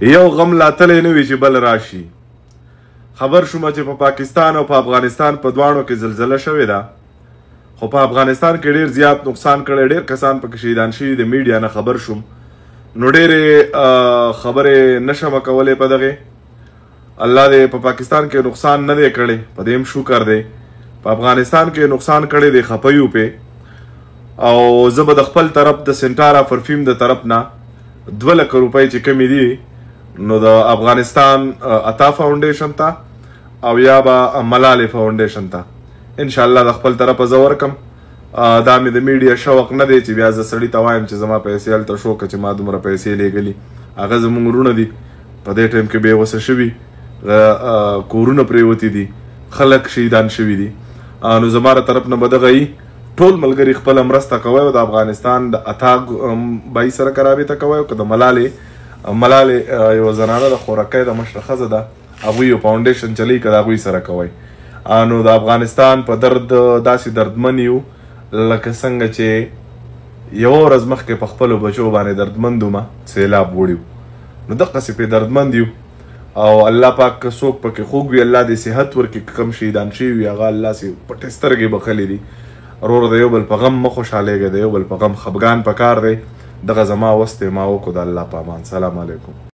یو غم لا تلی نه وي چې بل راشي. خبر شوم چې په پاکستان او په افغانستان په دواړو کې زلزله شوې ده، خو په افغانستان کې ډېر زیات نقصان کړی، ډېر کسان پکې شهیدان شوي. د میډیا نه خبر شوم نو ډېرې خبرې نشم کولی په دغې. الله دې په پاکستان کې نقصان نه دی کړی، په دې هم شکر دی. په افغانستان کې نقصان کړی دی، خفه یو پې. او زه به د خپل طرف د سنټارا پرفیوم د طرف نه 2 لک روپۍ چې کمې دي نو د افغانستان عطا فاونډیشن ته او یا به ملالې فاونډیشن ته انشاءالله د خپل طرفه زه ورکم. دا مې د میډیا شوق نه دی چې بیا زه سړي ته وایم چې زما پیسې هلته شو که چې ما دومره پیسې لیږلي. هغه زموږ وروڼه دي په دې ټایم کې بېوسه شوي، کورونه پرېوتي دي، خلک شهیدان شوي دي. نو زما د طرف نه به دغه یي، ټول ملګري خپله مرسته کوئ او د افغانستان د عطا بای سره که رابطه کوئ او که د ملالې یوه زنانه د خورکۍ د مشره ښځه ده، هغوی یو فاونډیشن چلی که د هغوی سره کوئ. نو د افغانستان په درد داسې دردمن یو لکه څنګه چې یوه ورځ مخکې په خپلو بچو باندې دردمند ومه، سیلاب وړي نو دقسې پرې دردمند یو. او الله پاک که څوک پکې خوږ وي الله دې صحت ورکړي، که کم شهیدان شوي وي هغه الله سې پټې سترګې بخلي دي. وروره د یو بل په غم مه خوشحالېږئ، د یو بل په غم خفګان پکار دی. دغه زما وس دی، ما وکړو د الله په امان. سلام علیکم.